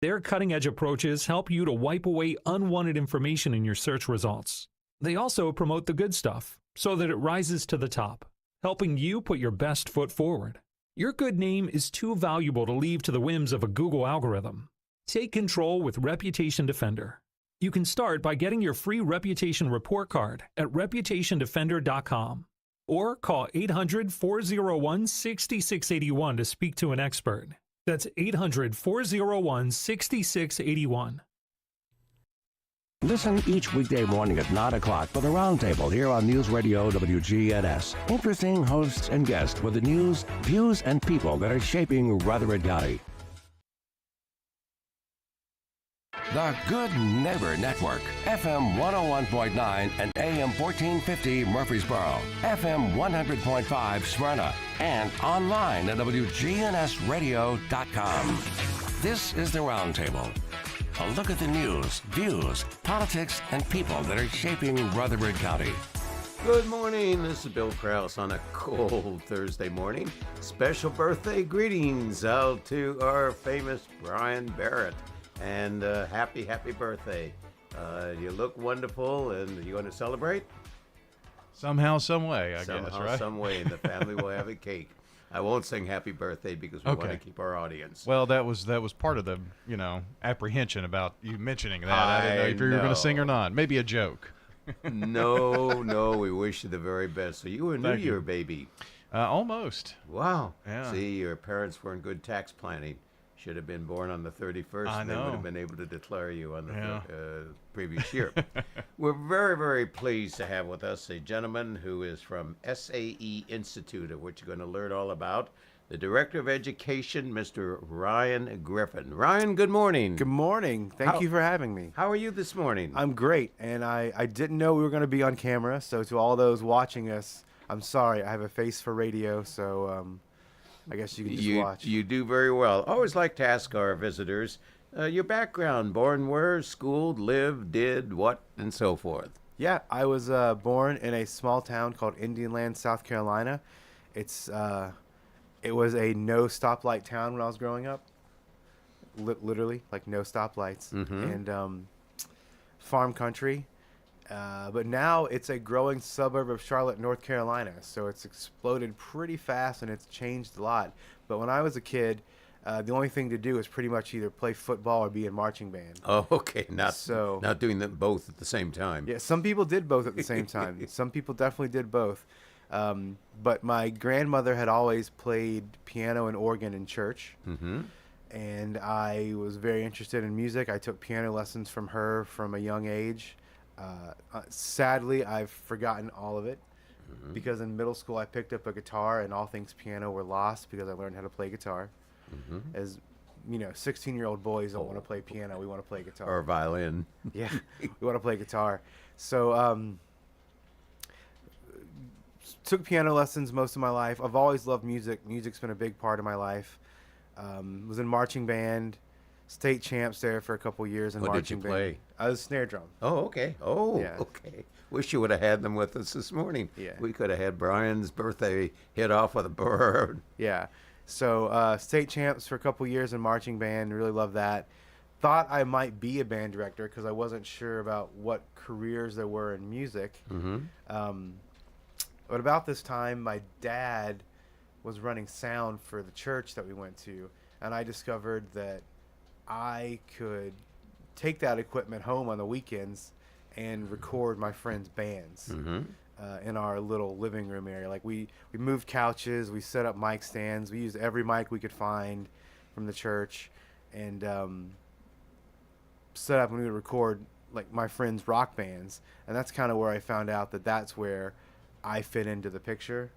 Their cutting-edge approaches help you to wipe away unwanted information in your search results. They also promote the good stuff so that it rises to the top, helping you put your best foot forward. Your good name is too valuable to leave to the whims of a Google algorithm. Take control with Reputation Defender. You can start by getting your free reputation report card at reputationdefender.com or call 800-401-6681 to speak to an expert. That's 800-401-6681. Listen each weekday morning at 9 o'clock for the Roundtable here on News Radio WGNS. Interesting hosts and guests with the news, views, and people that are shaping Rutherford County. The Good Neighbor Network, FM 101.9 and AM 1450 Murfreesboro, FM 100.5 Smyrna, and online at WGNSradio.com. This is the Roundtable. A look at the news, views, politics, and people that are shaping Rutherford County. Good morning. This is Bill Kraus on a cold Thursday morning. Special birthday greetings out to our famous Brian Barrett. And happy birthday. You look wonderful, and you want to celebrate? Somehow, some way, I guess, right? Somehow, some way, and the family will have a cake. I won't sing happy birthday because we want to keep our audience. Well, that was part of the, apprehension about you mentioning that. I didn't know if you were going to sing or not. Maybe a joke. No, we wish you the very best. So you were a New Year baby. Almost. Wow. Yeah. See, your parents were in good tax planning. Should have been born on the 31st. I know. They would have been able to declare you on the previous year. We're very, very pleased to have with us a gentleman who is from SAE Institute, of which you're going to learn all about. The Director of Education, Mr. Ryan Griffin. Ryan, good morning. Good morning. Thank you for having me. How are you this morning? I'm great, and I didn't know we were going to be on camera, so to all those watching us, I'm sorry. I have a face for radio, so I guess you can just watch. You do very well. I always like to ask our visitors your background, born where, schooled, lived, did, what, and so forth. Yeah, I was born in a small town called Indianland, South Carolina. It was a no stoplight town when I was growing up. Literally, like no stoplights. Mm-hmm. And farm country. But now it's a growing suburb of Charlotte, North Carolina. So it's exploded pretty fast and it's changed a lot. But when I was a kid, the only thing to do is pretty much either play football or be in marching band. Oh, okay. Not doing them both at the same time. Yeah, some people did both at the same time. Some people definitely did both. But my grandmother had always played piano and organ in church. Mm-hmm. And I was very interested in music. I took piano lessons from her from a young age. Sadly, I've forgotten all of it because in middle school I picked up a guitar and all things piano were lost because I learned how to play guitar. As 16-year-old boys don't want to play piano. We want to play guitar. Or violin. Yeah, we want to play guitar. So took piano lessons most of my life. I've always loved music. Music's been a big part of my life. Was in marching band. State champs there for a couple years in marching band. What did you play? I was snare drum. Oh, okay. Oh, Yeah. okay. Wish you would have had them with us this morning. Yeah. We could have had Brian's birthday hit off with a bird. Yeah. So state champs for a couple years in marching band. Really loved that. Thought I might be a band director because I wasn't sure about what careers there were in music. But about this time, my dad was running sound for the church that we went to, and I discovered that I could take that equipment home on the weekends and record my friends' bands in our little living room area. Like we moved couches, we set up mic stands, we used every mic we could find from the church, and set up and we would record like my friends' rock bands. And that's kind of where I found out that that's where I fit into the picture.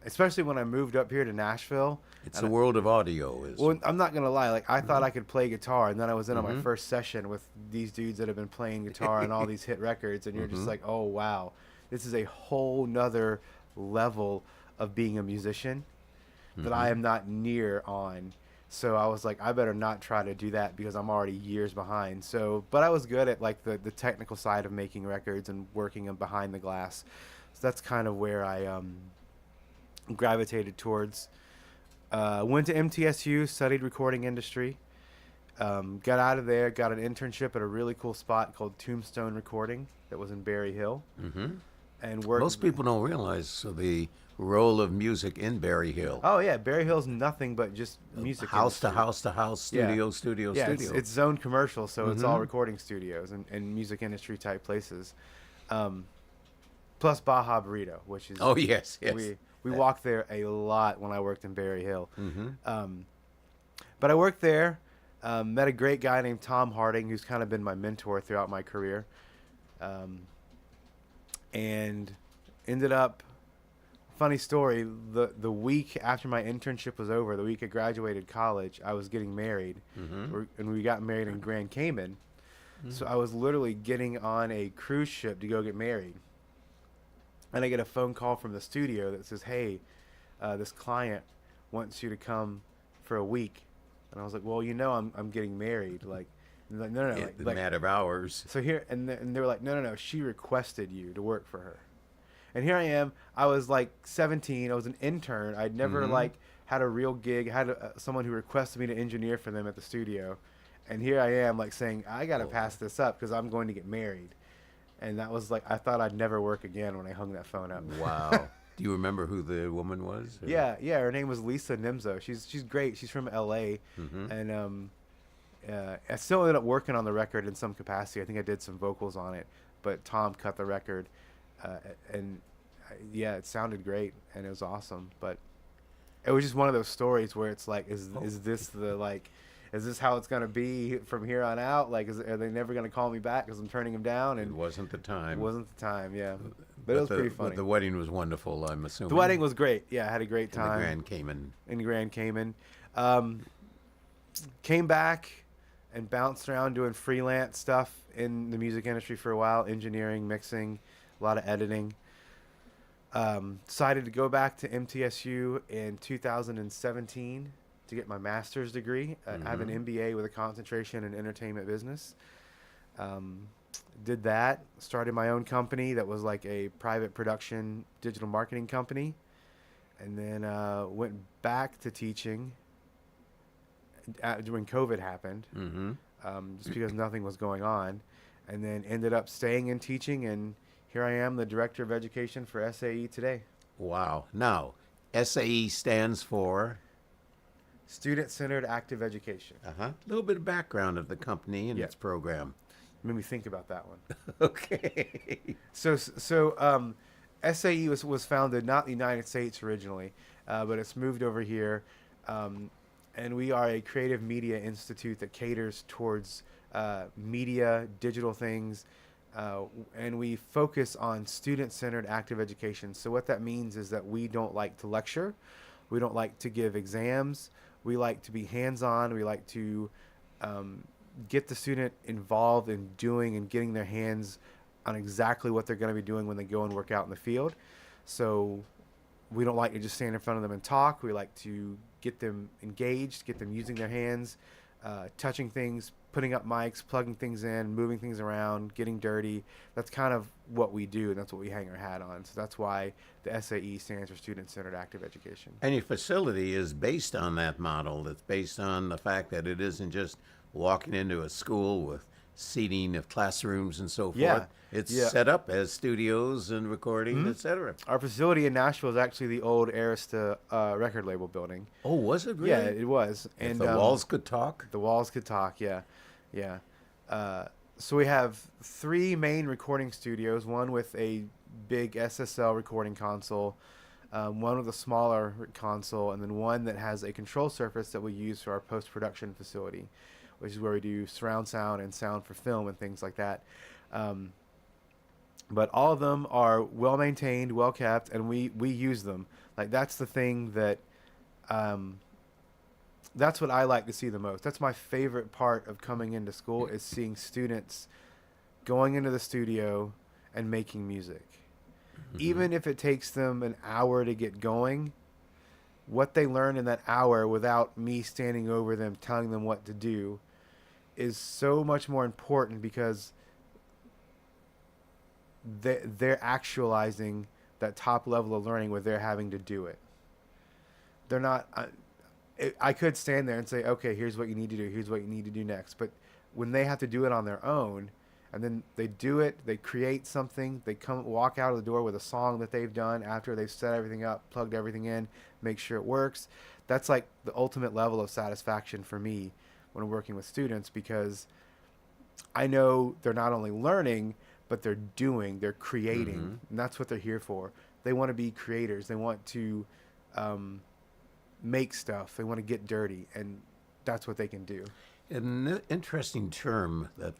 Especially when I moved up here to Nashville. It's the world of audio. Well, I'm not going to lie. Like I thought I could play guitar, and then I was in on my first session with these dudes that have been playing guitar on all these hit records, and you're just like, oh, wow. This is a whole nother level of being a musician that I am not near on. So I was like, I better not try to do that because I'm already years behind. So, but I was good at like the technical side of making records and working them behind the glass. So that's kind of where I gravitated towards. Went to MTSU, studied recording industry, Got out of there, got an internship at a really cool spot called Tombstone Recording that was in Berry Hill. Mm-hmm. And worked. Most people don't realize the role of music in Berry Hill. Oh yeah, Berry Hill's nothing but just music. House to industry. house to house, studio, studio, Yeah, studio. it's zoned commercial, so it's all recording studios and music industry type places. Plus Baja Burrito, which is yes. we walked there a lot when I worked in Berry Hill. Mm-hmm. But I worked there, met a great guy named Tom Harding, who's kind of been my mentor throughout my career, and ended up. Funny story, the week after my internship was over, the week I graduated college, I was getting married, and we got married in Grand Cayman. So I was literally getting on a cruise ship to go get married. And I get a phone call from the studio that says, hey, this client wants you to come for a week. And I was like, well, I'm getting married. Like, no, In a matter of hours. So here, and they were like, no, she requested you to work for her. And here I am. I was like 17. I was an intern. I'd never like had a real gig. Had someone who requested me to engineer for them at the studio. And here I am like saying, I got to pass this up because I'm going to get married. And that was like, I thought I'd never work again when I hung that phone up. Wow. Do you remember who the woman was? Or? Yeah. Her name was Lisa Nimzo. She's great. She's from L.A. And I still ended up working on the record in some capacity. I think I did some vocals on it. But Tom cut the record. It sounded great and it was awesome, but it was just one of those stories where it's like, is this how it's going to be from here on out? Like, are they never going to call me back because I'm turning them down? And it wasn't the time. It wasn't the time, yeah. But it was pretty funny. But the wedding was wonderful, I'm assuming. The wedding was great. Yeah, I had a great time. In Grand Cayman. Came back and bounced around doing freelance stuff in the music industry for a while, engineering, mixing, a lot of editing. Decided to go back to MTSU in 2017 to get my master's degree. I have an MBA with a concentration in entertainment business. Did that, started my own company that was like a private production digital marketing company, and then went back to teaching when COVID happened, just because nothing was going on, and then ended up staying in teaching, and here I am, the Director of Education for SAE today. Wow. Now, SAE stands for? Student-Centered Active Education. A little bit of background of the company and its program. Made me think about that one. Okay. So SAE was founded not in the United States originally, but it's moved over here, and we are a creative media institute that caters towards media, digital things, and we focus on student-centered active education. So what that means is that we don't like to lecture, we don't like to give exams, we like to be hands-on, we like to get the student involved in doing and getting their hands on exactly what they're going to be doing when they go and work out in the field. So we don't like to just stand in front of them and talk. We like to get them engaged, get them using their hands, touching things, putting up mics, plugging things in, moving things around, getting dirty. That's kind of what we do, and that's what we hang our hat on. So that's why the SAE stands for Student-Centered Active Education. And your facility is based on that model. It's based on the fact that it isn't just walking into a school with seating of classrooms and so forth. Yeah. It's set up as studios and recording, etc. Our facility in Nashville is actually the old Arista record label building. Oh, was it really? Yeah, it was. If And the walls could talk? The walls could talk, yeah. So we have 3 main recording studios, one with a big SSL recording console, one with a smaller console, and then one that has a control surface that we use for our post-production facility, which is where we do surround sound and sound for film and things like that. But all of them are well-maintained, well-kept, and we use them. Like, that's the thing that... that's what I like to see the most. That's my favorite part of coming into school, is seeing students going into the studio and making music. Even if it takes them an hour to get going, what they learn in that hour without me standing over them telling them what to do is so much more important, because they're actualizing that top level of learning where they're having to do it. They're not... I could stand there and say, okay, here's what you need to do. Here's what you need to do next. But when they have to do it on their own, and then they do it, they create something, they walk out of the door with a song that they've done after they've set everything up, plugged everything in, make sure it works. That's like the ultimate level of satisfaction for me when working with students, because I know they're not only learning, but they're creating, and that's what they're here for. They want to be creators. They want to make stuff. They want to get dirty, and that's what they can do. An interesting term that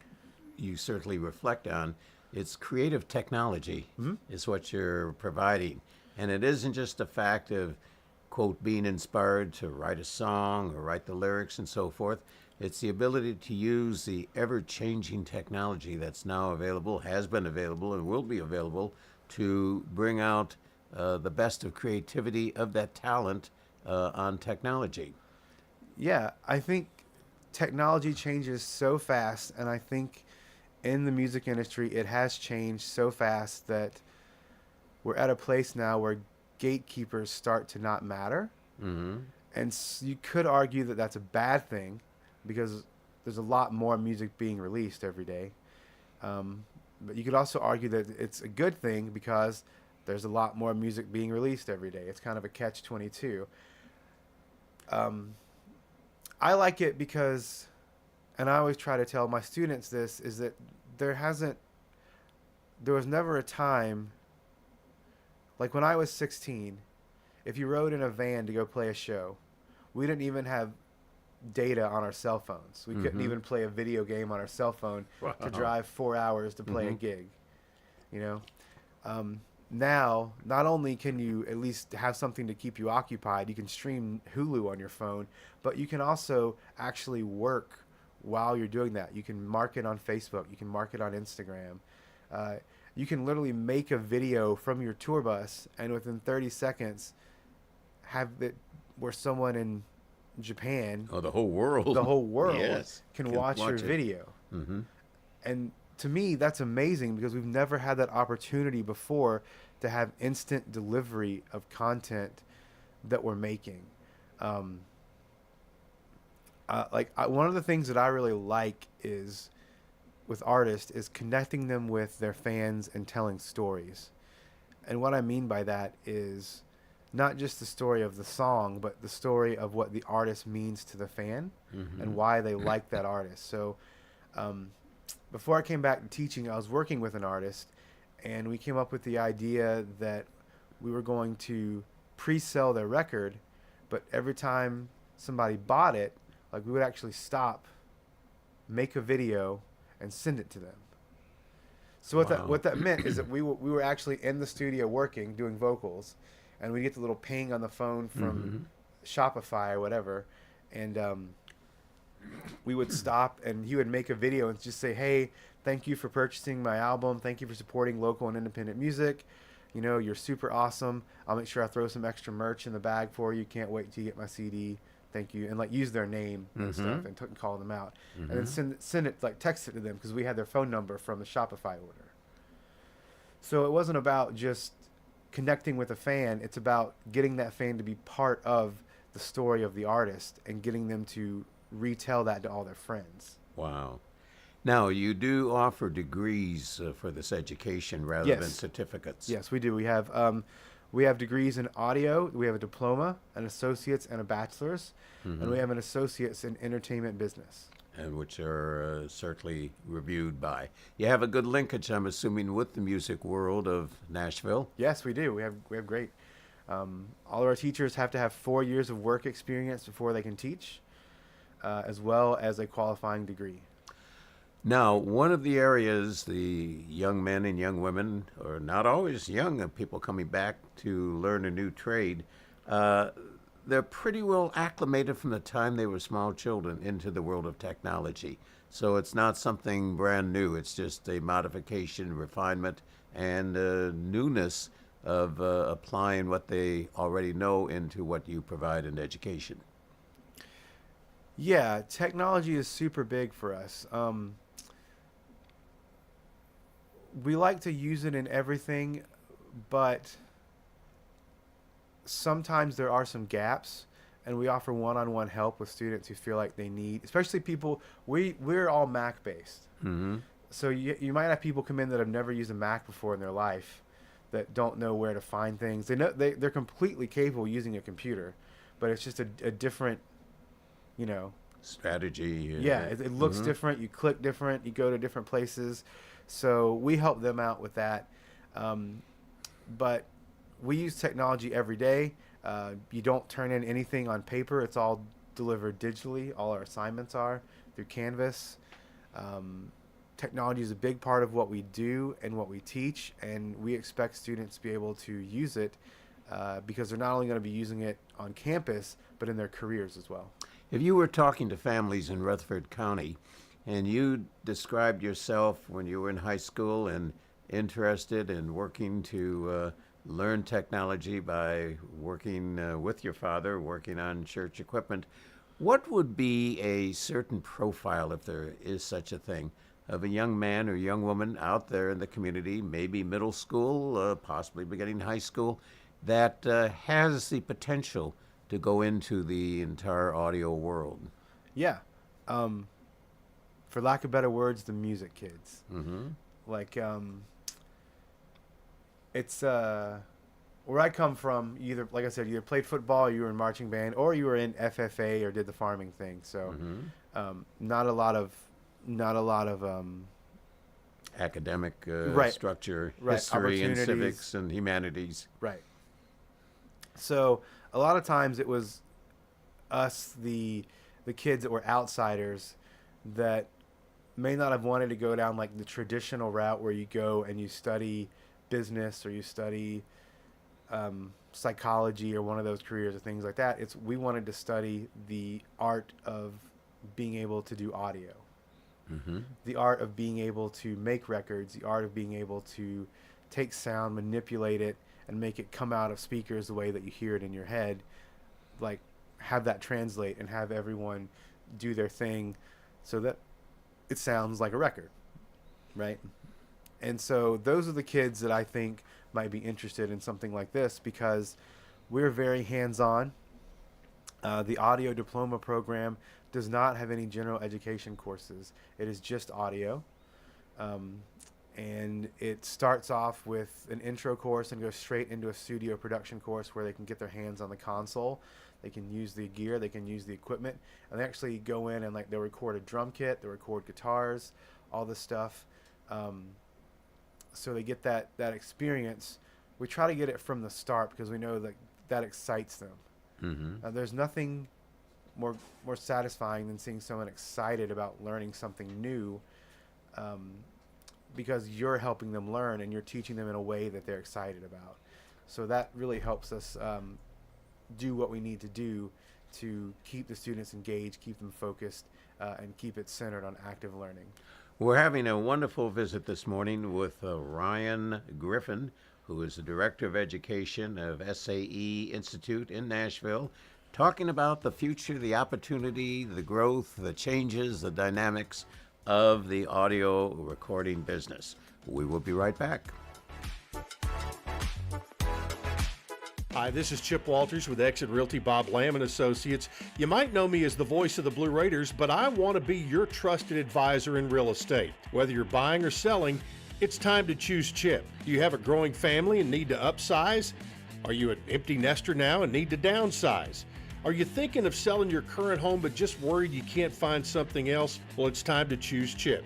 you certainly reflect on, it's creative technology is what you're providing. And it isn't just a fact of, quote, being inspired to write a song or write the lyrics and so forth. It's the ability to use the ever-changing technology that's now available, has been available, and will be available to bring out the best of creativity, of that talent on technology. Yeah, I think technology changes so fast, and I think in the music industry it has changed so fast that we're at a place now where gatekeepers start to not matter. And you could argue that that's a bad thing, because there's a lot more music being released every day. But you could also argue that it's a good thing, because there's a lot more music being released every day. It's kind of a catch-22. I like it because, and I always try to tell my students this, is that there was never a time, like when I was 16, if you rode in a van to go play a show, we didn't even have data on our cell phones. We couldn't even play a video game on our cell phone to drive 4 hours to play a gig. You know, now not only can you at least have something to keep you occupied, you can stream Hulu on your phone, but you can also actually work while you're doing that. You can market on Facebook. You can market on Instagram. You can literally make a video from your tour bus, and within 30 seconds have it where someone in Japan, the whole world, yes, can watch your video. And to me, that's amazing, because we've never had that opportunity before to have instant delivery of content that we're making. One of the things that I really like is with artists is connecting them with their fans and telling stories. And what I mean by that is not just the story of the song, but the story of what the artist means to the fan and why they like that artist. So before I came back to teaching, I was working with an artist, and we came up with the idea that we were going to pre-sell their record, but every time somebody bought it, like, we would actually stop, make a video, and send it to them. So what that meant is that we were actually in the studio working, doing vocals, and we get the little ping on the phone from Shopify or whatever, and we would stop, and he would make a video and just say, hey, thank you for purchasing my album. Thank you for supporting local and independent music. You know, you're super awesome. I'll make sure I throw some extra merch in the bag for you. Can't wait till you get my CD. Thank you. And like use their name and stuff, and call them out. And then send it, like text it to them, because we had their phone number from the Shopify order. So it wasn't about just connecting with a fan. It's about getting that fan to be part of the story of the artist and getting them to retell that to all their friends. Wow. Now, you do offer degrees for this education rather than certificates. Yes, we do. We have degrees in audio. We have a diploma, an associate's, and a bachelor's. And we have an associate's in entertainment business. And which are certainly reviewed by. You have a good linkage, I'm assuming, with the music world of Nashville. Yes, we do. We have great. All of our teachers have to have 4 years of work experience before they can teach, as well as a qualifying degree. Now, one of the areas the young men and young women, or not always young people coming back to learn a new trade, they're pretty well acclimated from the time they were small children into the world of technology. So it's not something brand new. It's just a modification, refinement, and newness of applying what they already know into what you provide in education. Yeah, technology is super big for us. We like to use it in everything, but sometimes there are some gaps, and we offer one-on-one help with students who feel like they need, especially people, we're all Mac based. So you might have people come in that have never used a Mac before in their life, that don't know where to find things. They know they're completely capable of using a computer, but it's just a different, strategy. Yeah, it looks different. You click different. You go to different places. So we help them out with that. But we use technology every day. You don't turn in anything on paper. It's all delivered digitally. All our assignments are through Canvas. Technology is a big part of what we do and what we teach, and we expect students to be able to use it because they're not only going to be using it on campus, but in their careers as well. If you were talking to families in Rutherford County, and you described yourself when you were in high school and interested in working to learn technology by working with your father, working on church equipment, what would be a certain profile, if there is such a thing, of a young man or young woman out there in the community, maybe middle school, possibly beginning high school, that has the potential to go into the entire audio world? Yeah. For lack of better words, the music kids. Like, it's where I come from, either, like I said, either played football, you were in marching band, or you were in FFA or did the farming thing. So not a lot of academic structure, right, history and civics and humanities. Right. So a lot of times it was us, the kids that were outsiders, that may not have wanted to go down like the traditional route where you go and you study business or you study psychology or one of those careers or things like that. We wanted to study the art of being able to do audio. The art of being able to make records, the art of being able to take sound, manipulate it, and make it come out of speakers the way that you hear it in your head, like have that translate and have everyone do their thing so that it sounds like a record, right? And so those are the kids that I think might be interested in something like this, because we're very hands-on. The audio diploma program does not have any general education courses. It is just audio. And it starts off with an intro course and goes straight into a studio production course where they can get their hands on the console. They can use the gear, they can use the equipment, and they actually go in and like they'll record a drum kit, they'll record guitars, all this stuff. So they get that experience. We try to get it from the start because we know that excites them. There's nothing more satisfying than seeing someone excited about learning something new, because you're helping them learn and you're teaching them in a way that they're excited about. So that really helps us do what we need to do to keep the students engaged, keep them focused, and keep it centered on active learning. We're having a wonderful visit this morning with Ryan Griffin, who is the Director of Education of SAE Institute in Nashville, talking about the future, the opportunity, the growth, the changes, the dynamics of the audio recording business. We will be right back. Hi, this is Chip Walters with Exit Realty Bob Lamb & Associates. You might know me as the voice of the Blue Raiders, but I want to be your trusted advisor in real estate. Whether you're buying or selling, it's time to choose Chip. Do you have a growing family and need to upsize? Are you an empty nester now and need to downsize? Are you thinking of selling your current home but just worried you can't find something else? Well, it's time to choose Chip.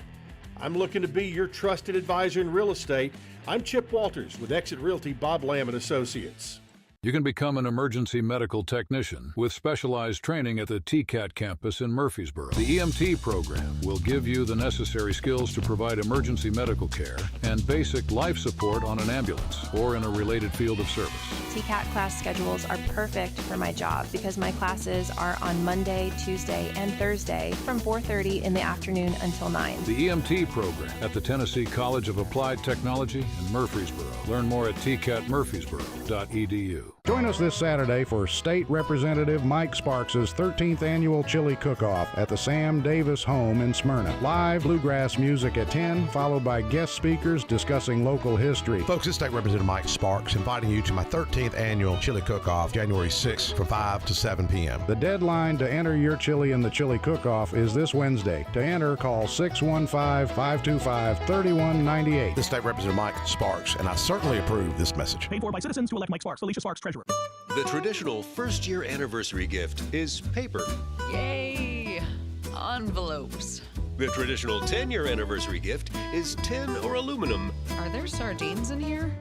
I'm looking to be your trusted advisor in real estate. I'm Chip Walters with Exit Realty Bob Lamb & Associates. You can become an emergency medical technician with specialized training at the TCAT campus in Murfreesboro. The EMT program will give you the necessary skills to provide emergency medical care and basic life support on an ambulance or in a related field of service. TCAT class schedules are perfect for my job because my classes are on Monday, Tuesday, and Thursday from 4:30 in the afternoon until 9. The EMT program at the Tennessee College of Applied Technology in Murfreesboro. Learn more at tcatmurfreesboro.edu. Join us this Saturday for State Representative Mike Sparks' 13th Annual Chili Cook-Off at the Sam Davis Home in Smyrna. Live bluegrass music at 10, followed by guest speakers discussing local history. Folks, this is State Representative Mike Sparks inviting you to my 13th Annual Chili Cook-Off, January 6th from 5 to 7 p.m. The deadline to enter your chili in the Chili Cook-Off is this Wednesday. To enter, call 615-525-3198. This is State Representative Mike Sparks, and I certainly approve this message. Paid for by citizens to elect Mike Sparks, Alicia Sparks, Treasurer. The traditional first-year anniversary gift is paper. Yay! Envelopes. The traditional 10-year anniversary gift is tin or aluminum. Are there sardines in here?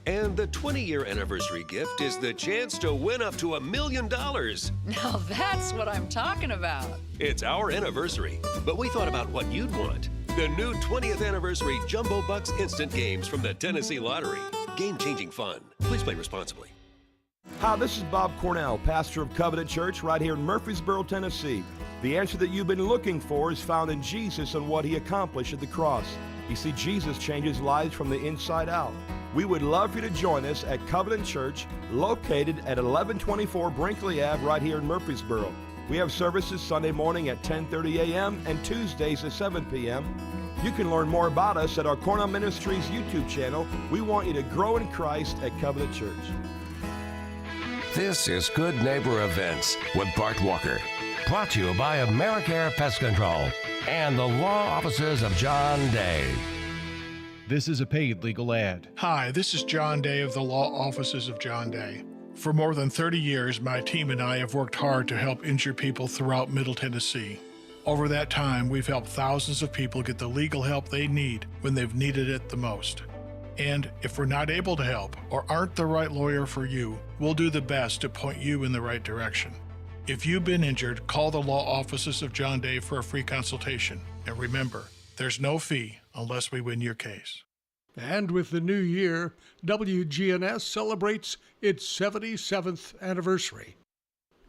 And the 20-year anniversary gift is the chance to win up to $1 million. Now that's what I'm talking about. It's our anniversary, but we thought about what you'd want. The new 20th anniversary Jumbo Bucks Instant Games from the Tennessee Lottery. Game-changing fun. Please play responsibly. Hi, this is Bob Cornell, pastor of Covenant Church right here in Murfreesboro, Tennessee. The answer that you've been looking for is found in Jesus and what he accomplished at the cross. You see, Jesus changes lives from the inside out. We would love for you to join us at Covenant Church, located at 1124 Brinkley Ave right here in Murfreesboro. We have services Sunday morning at 10:30 a.m. and Tuesdays at 7 p.m. You can learn more about us at our Cornell Ministries YouTube channel. We want you to grow in Christ at Covenant Church. This is Good Neighbor Events with Bart Walker. Brought to you by AmeriCare Pest Control and the law offices of John Day. This is a paid legal ad. Hi, this is John Day of the law offices of John Day. For more than 30 years, my team and I have worked hard to help injured people throughout Middle Tennessee. Over that time, we've helped thousands of people get the legal help they need when they've needed it the most. And if we're not able to help or aren't the right lawyer for you, we'll do the best to point you in the right direction. If you've been injured, call the law offices of John Day for a free consultation. And remember, there's no fee unless we win your case. And with the new year, WGNS celebrates its 77th anniversary.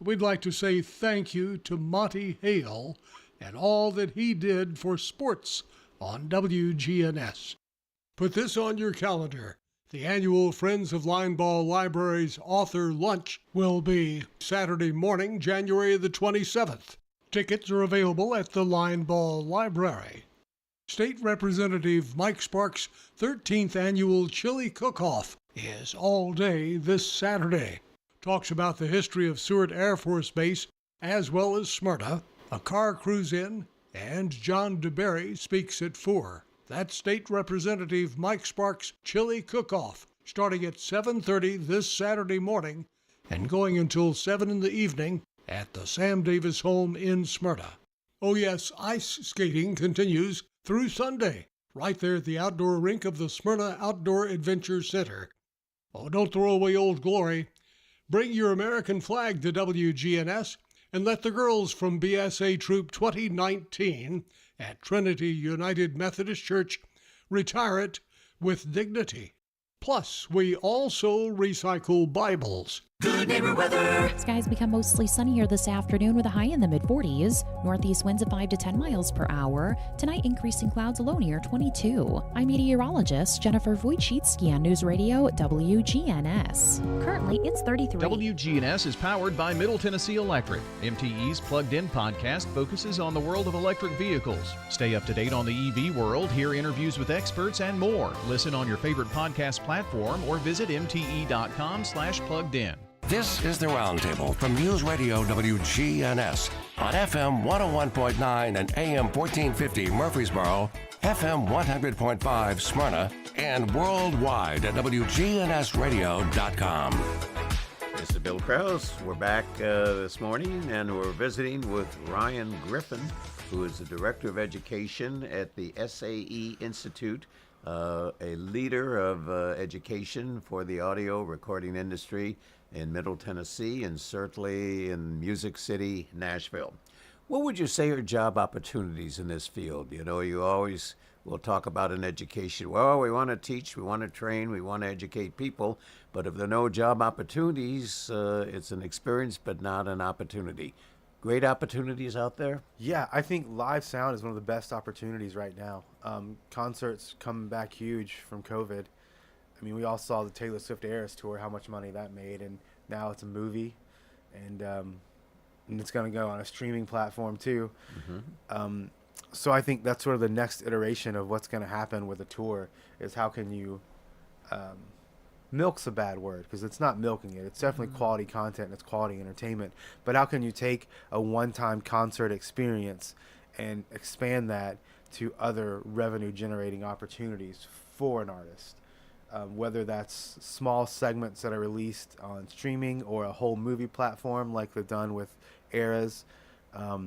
We'd like to say thank you to Monty Hale and all that he did for sports on WGNS. Put this on your calendar. The annual Friends of Linebaugh Library's author lunch will be Saturday morning, January the 27th. Tickets are available at the Linebaugh Library. State Representative Mike Sparks' 13th Annual Chili Cook-Off is all day this Saturday. Talks about the history of Seward Air Force Base as well as Smyrna, a car cruise-in, and John DeBerry speaks at 4. That's State Representative Mike Sparks' Chili Cook-Off, starting at 7:30 this Saturday morning and going until 7 in the evening at the Sam Davis Home in Smyrna. Oh yes, ice skating continues through Sunday, right there at the outdoor rink of the Smyrna Outdoor Adventure Center. Oh, don't throw away Old Glory. Bring your American flag to WGNS and let the girls from BSA Troop 2019 at Trinity United Methodist Church retire it with dignity. Plus, we also recycle Bibles. Good neighbor weather. Skies become mostly sunny here this afternoon with a high in the mid-40s. Northeast winds at 5 to 10 miles per hour. Tonight, increasing clouds, a low near 22. I'm meteorologist Jennifer Wojcicki on News Radio WGNS. Currently, it's 33. WGNS is powered by Middle Tennessee Electric. MTE's Plugged In podcast focuses on the world of electric vehicles. Stay up to date on the EV world, hear interviews with experts, and more. Listen on your favorite podcast platform or visit mte.com/pluggedin. This is the Roundtable from News Radio WGNS on FM 101.9 and AM 1450 Murfreesboro, FM 100.5 Smyrna, and worldwide at WGNSradio.com. This is Bill Kraus. We're back this morning, and we're visiting with Ryan Griffin, who is the Director of Education at the SAE Institute, a leader of education for the audio recording industry in Middle Tennessee and certainly in Music City, Nashville. What would you say are job opportunities in this field? You know, you always will talk about in education, well, we want to teach, we want to train, we want to educate people, but if there are no job opportunities, it's an experience but not an opportunity. Great opportunities out there? Yeah, I think live sound is one of the best opportunities right now. Concerts coming back huge from COVID. I mean, we all saw the Taylor Swift Eras Tour, how much money that made, and Now it's a movie, and it's going to go on a streaming platform too. So I think that's sort of the next iteration of what's going to happen with a tour is how can you milk's a bad word because it's not milking it. It's definitely quality content. It's quality entertainment. But how can you take a one-time concert experience and expand that to other revenue-generating opportunities for an artist? Whether that's small segments that are released on streaming or a whole movie platform like they've done with Eras. How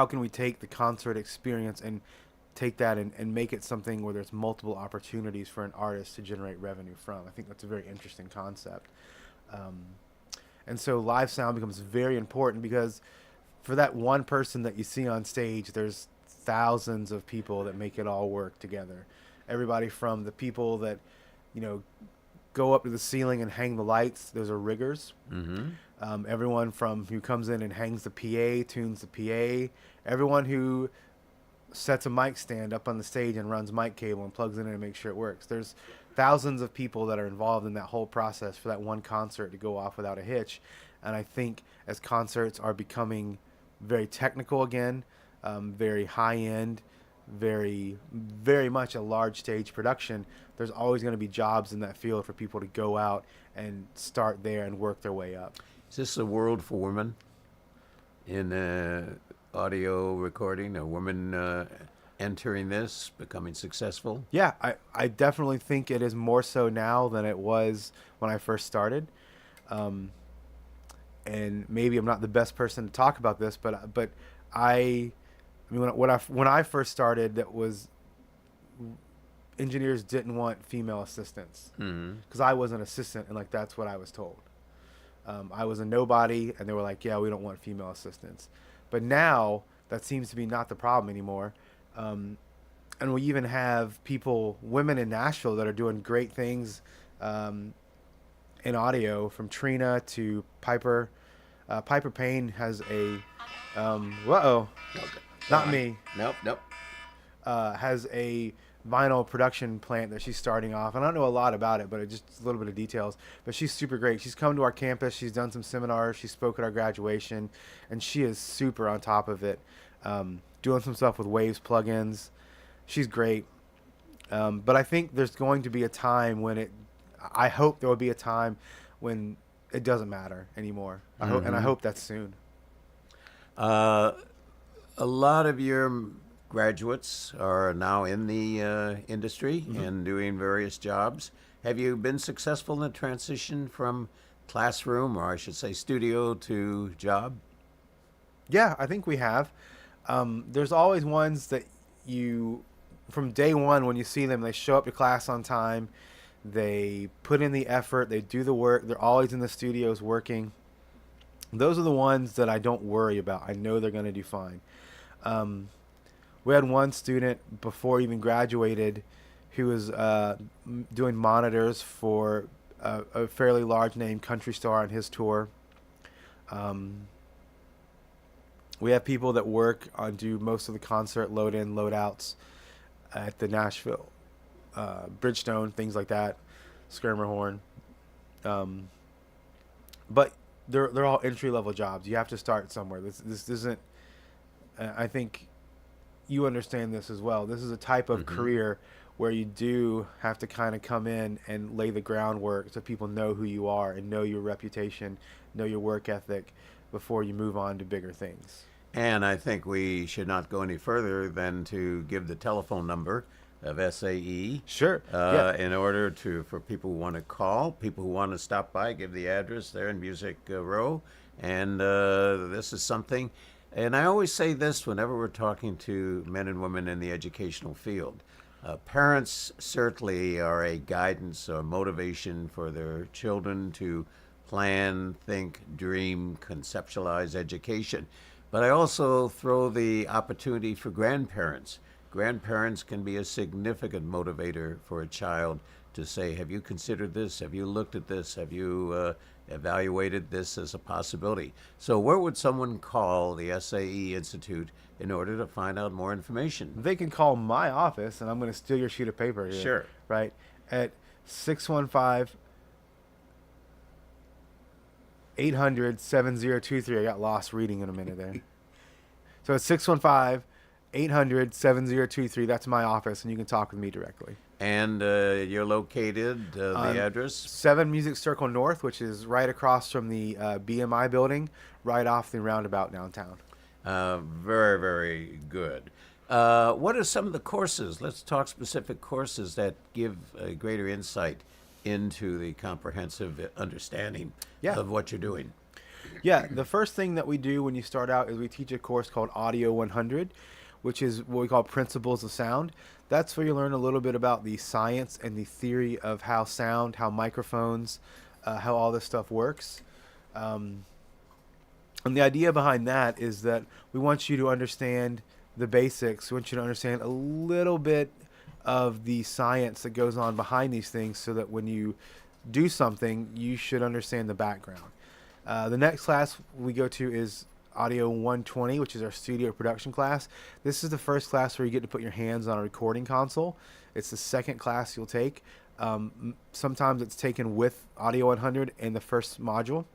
can we take the concert experience and take that and make it something where there's multiple opportunities for an artist to generate revenue from? I think that's a very interesting concept. And so live sound becomes very important because for that one person that you see on stage, there's thousands of people that make it all work together. Everybody from the people that, go up to the ceiling and hang the lights, those are riggers. Everyone from who comes in and hangs the PA, tunes the PA. Everyone who sets a mic stand up on the stage and runs mic cable and plugs it in and makes sure it works. There's thousands of people that are involved in that whole process for that one concert to go off without a hitch. And I think as concerts are becoming very technical again, very high-end, very, very much a large stage production, there's always going to be jobs in that field for people to go out and start there and work their way up. Is this a world for women in audio recording? A woman entering this, becoming successful? Yeah, I definitely think it is more so now than it was when I first started. And maybe I'm not the best person to talk about this, but I mean, when I first started, that was engineers didn't want female assistants because I was an assistant, and that's what I was told. I was a nobody, and they were like, "Yeah, we don't want female assistants." But now that seems to be not the problem anymore, and we even have women in Nashville that are doing great things in audio, from Trina to Piper. Piper Payne has a not me. Nope. Has a vinyl production plant that she's starting off. I don't know a lot about it, but just a little bit of details. But she's super great. She's come to our campus. She's done some seminars. She spoke at our graduation, and she is super on top of it, doing some stuff with Waves plugins. She's great. But I think there's going to be a time when I hope there will be a time when it doesn't matter anymore. I hope that's soon. A lot of your graduates are now in the industry and doing various jobs. Have you been successful in the transition from classroom, or I should say studio, to job? Yeah, I think we have. There's always ones that from day one when you see them, they show up to class on time, they put in the effort, they do the work, they're always in the studios working. Those are the ones that I don't worry about. I know they're going to do fine. We had one student before he even graduated who was doing monitors for a fairly large name country star on his tour. We have people that do most of the concert load in, load outs at the Nashville, Bridgestone, things like that, Skirmerhorn. But they're all entry level jobs. You have to start somewhere. This isn't. I think you understand this as well. This is a type of career where you do have to kind of come in and lay the groundwork so people know who you are and know your reputation, know your work ethic before you move on to bigger things. And I think we should not go any further than to give the telephone number of SAE. Sure. In order for people who want to call, people who want to stop by, give the address there in Music Row. And this is something, and I always say this whenever we're talking to men and women in the educational field. Parents certainly are a guidance or motivation for their children to plan, think, dream, conceptualize education. But I also throw the opportunity for grandparents. Grandparents can be a significant motivator for a child to say, have you considered this? Have you looked at this? Have you evaluated this as a possibility? So where would someone call the SAE Institute in order to find out more information? They can call my office, and I'm going to steal your sheet of paper here. Sure. Right? At 615 800-7023. I got lost reading in a minute there. So it's 615-800-7023. That's my office, and you can talk with me directly. And you're located, the address? 7 Music Circle North, which is right across from the BMI building, right off the roundabout downtown. Very, very good. What are some of the courses? Let's talk specific courses that give a greater insight into the comprehensive understanding of what you're doing. Yeah, the first thing that we do when you start out is we teach a course called Audio 100, which is what we call Principles of Sound. That's where you learn a little bit about the science and the theory of how sound, how microphones, how all this stuff works. And the idea behind that is that we want you to understand the basics. We want you to understand a little bit of the science that goes on behind these things so that when you do something, you should understand the background. The next class we go to is Audio 120, which is our studio production class. This is the first class where you get to put your hands on a recording console. It's the second class you'll take. Sometimes it's taken with Audio 100 in the first module,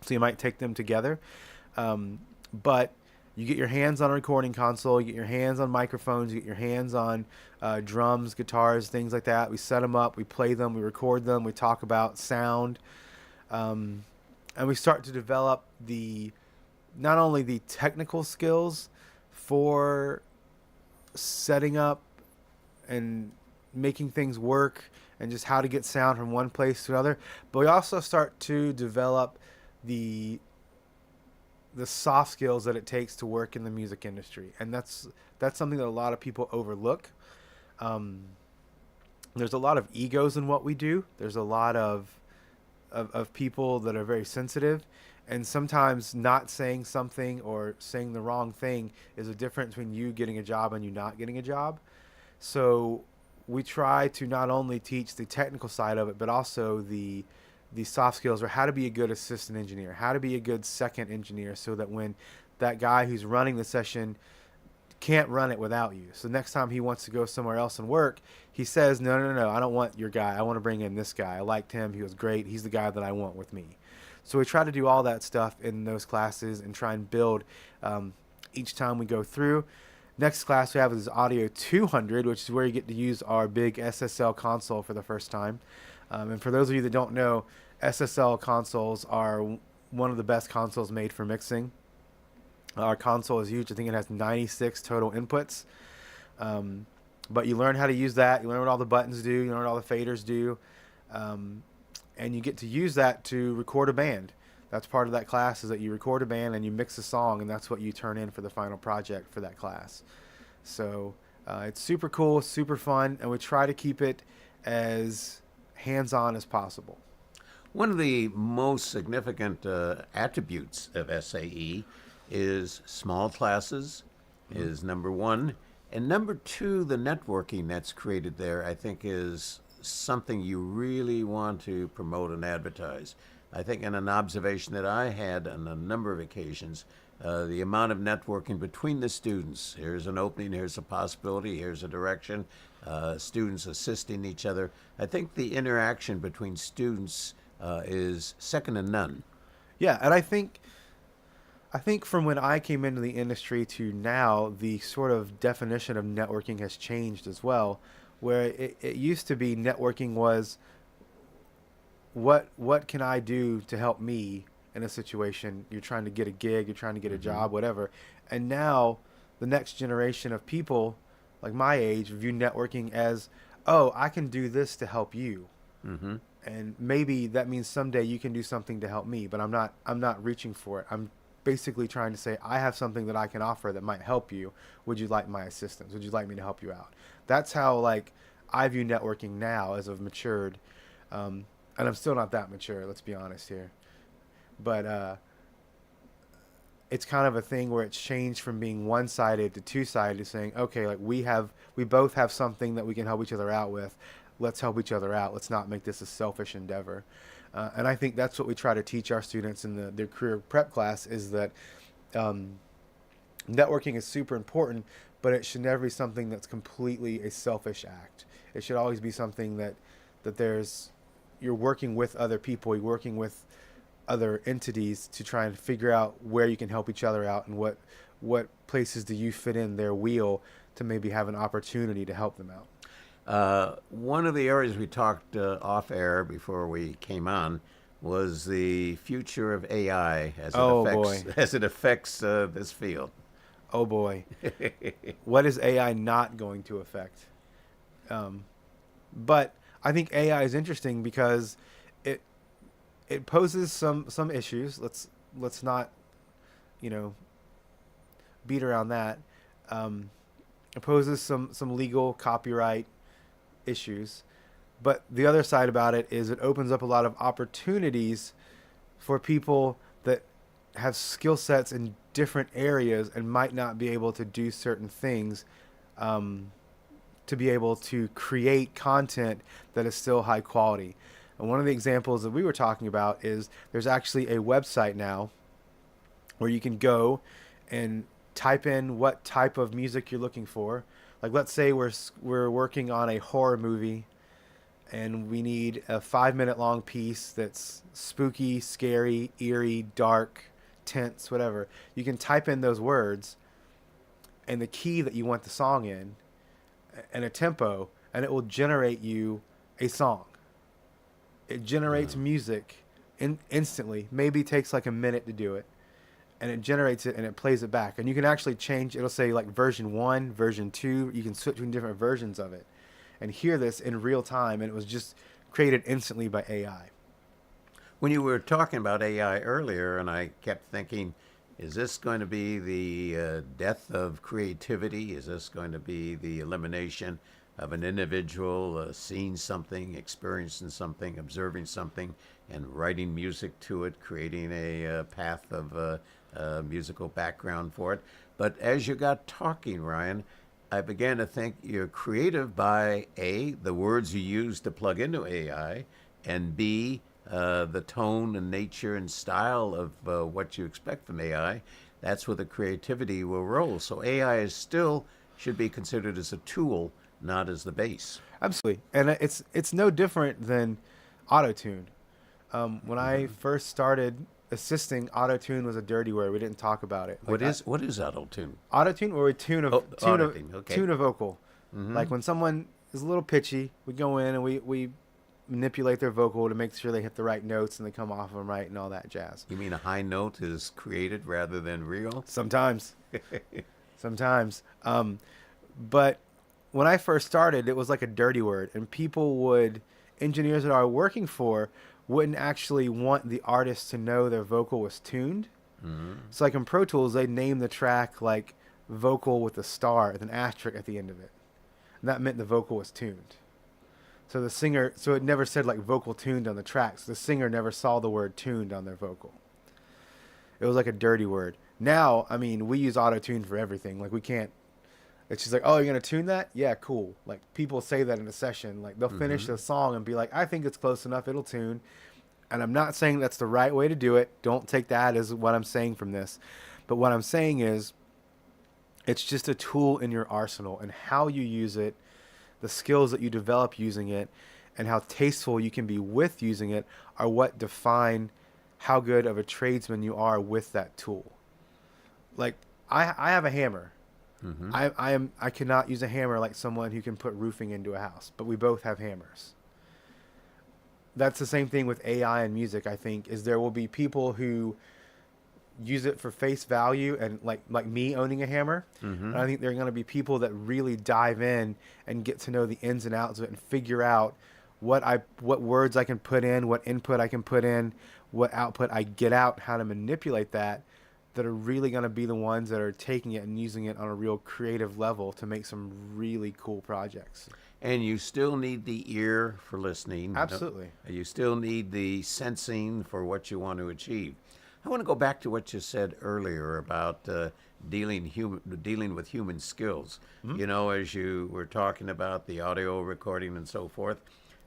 so you might take them together. But you get your hands on a recording console, you get your hands on microphones, you get your hands on drums, guitars, things like that. We set them up, we play them, we record them, we talk about sound, and we start to develop not only the technical skills for setting up and making things work and just how to get sound from one place to another, but we also start to develop the soft skills that it takes to work in the music industry. And that's something that a lot of people overlook. There's a lot of egos in what we do. There's a lot of people that are very sensitive, and sometimes not saying something or saying the wrong thing is a difference between you getting a job and you not getting a job. So we try to not only teach the technical side of it, but also the soft skills, or how to be a good assistant engineer, how to be a good second engineer, so that when that guy who's running the session can't run it without you. So next time he wants to go somewhere else and work, he says, no, I don't want your guy. I want to bring in this guy. I liked him. He was great. He's the guy that I want with me. So we try to do all that stuff in those classes and try and build each time we go through. Next class we have is Audio 200, which is where you get to use our big SSL console for the first time. And for those of you that don't know, SSL consoles are one of the best consoles made for mixing. Our console is huge. I think it has 96 total inputs. But you learn how to use that. You learn what all the buttons do. You learn what all the faders do. And you get to use that to record a band. That's part of that class, is that you record a band and you mix a song, and that's what you turn in for the final project for that class. So it's super cool, super fun, and we try to keep it as hands-on as possible. One of the most significant attributes of SAE is small classes, is number one. And number two, the networking that's created there, I think, is something you really want to promote and advertise. I think in an observation that I had on a number of occasions, the amount of networking between the students, here's an opening, here's a possibility, here's a direction, students assisting each other. I think the interaction between students is second to none. Yeah, and I think from when I came into the industry to now, the sort of definition of networking has changed as well, where it used to be networking was what can I do to help me in a situation. You're trying to get a gig, you're trying to get a job, whatever. And now the next generation of people like my age view networking as, oh, I can do this to help you. Mm-hmm. And maybe that means someday you can do something to help me, but I'm not reaching for it. I'm basically trying to say, I have something that I can offer that might help you. Would you like my assistance? Would you like me to help you out? That's how I view networking now as I've matured. And I'm still not that mature, let's be honest here. But it's kind of a thing where it's changed from being one-sided to two-sided, to saying, okay, we both have something that we can help each other out with. Let's help each other out. Let's not make this a selfish endeavor. And I think that's what we try to teach our students in their career prep class, is that networking is super important, but it should never be something that's completely a selfish act. It should always be something that you're working with other people, you're working with other entities to try and figure out where you can help each other out and what places do you fit in their wheel to maybe have an opportunity to help them out. One of the areas we talked off air before we came on was the future of AI as it affects this field. Oh boy. What is AI not going to affect? But I think AI is interesting because it poses some issues. Let's not, beat around that. It poses some legal copyright issues. But the other side about it is it opens up a lot of opportunities for people that have skill sets in different areas and might not be able to do certain things, to be able to create content that is still high quality. And one of the examples that we were talking about is there's actually a website now where you can go and type in what type of music you're looking for. Like, let's say we're working on a horror movie and we need a 5-minute long piece that's spooky, scary, eerie, dark, tense, whatever. You can type in those words and the key that you want the song in and a tempo, and it will generate you a song. It generates music instantly. Maybe takes like a minute to do it. And it generates it and it plays it back. And you can actually change, it'll say like version 1, version 2. You can switch between different versions of it and hear this in real time. And it was just created instantly by AI. When you were talking about AI earlier, and I kept thinking, is this going to be the death of creativity? Is this going to be the elimination of an individual seeing something, experiencing something, observing something, and writing music to it, creating a path of musical background for it? But as you got talking, Ryan, I began to think you're creative by A, the words you use to plug into AI, and B, the tone and nature and style of what you expect from AI. That's where the creativity will roll. So AI is still should be considered as a tool, not as the base. Absolutely. And it's no different than auto-tune. When I first started assisting, auto-tune was a dirty word. We didn't talk about it. What is auto-tune? Auto-tune, or we tune a vocal. Mm-hmm. Like when someone is a little pitchy, we go in and we manipulate their vocal to make sure they hit the right notes and they come off of them right and all that jazz. You mean a high note is created rather than real? Sometimes. Sometimes. But when I first started, it was like a dirty word, and engineers that I was working for wouldn't actually want the artist to know their vocal was tuned. Mm-hmm. So like in Pro Tools, they name the track like vocal with a star with an asterisk at the end of it. And that meant the vocal was tuned. So it never said like vocal tuned on the tracks. The singer never saw the word tuned on their vocal. It was like a dirty word. Now, I mean, we use auto-tune for everything. Like it's just like, oh, you're going to tune that? Yeah, cool. Like people say that in a session. Like they'll finish the song and be like, I think it's close enough. It'll tune. And I'm not saying that's the right way to do it. Don't take that as what I'm saying from this. But what I'm saying is it's just a tool in your arsenal, and how you use it, the skills that you develop using it, and how tasteful you can be with using it are what define how good of a tradesman you are with that tool. Like I have a hammer. Mm-hmm. I cannot use a hammer like someone who can put roofing into a house, but we both have hammers. That's the same thing with AI and music, I think, is there will be people who use it for face value, and like me owning a hammer. Mm-hmm. And I think there are going to be people that really dive in and get to know the ins and outs of it and figure out what words I can put in, what input I can put in, what output I get out, how to manipulate that are really going to be the ones that are taking it and using it on a real creative level to make some really cool projects. And you still need the ear for listening. Absolutely. You still need the sensing for what you want to achieve. I want to go back to what you said earlier about dealing with human skills. Mm-hmm. You know, as you were talking about the audio recording and so forth,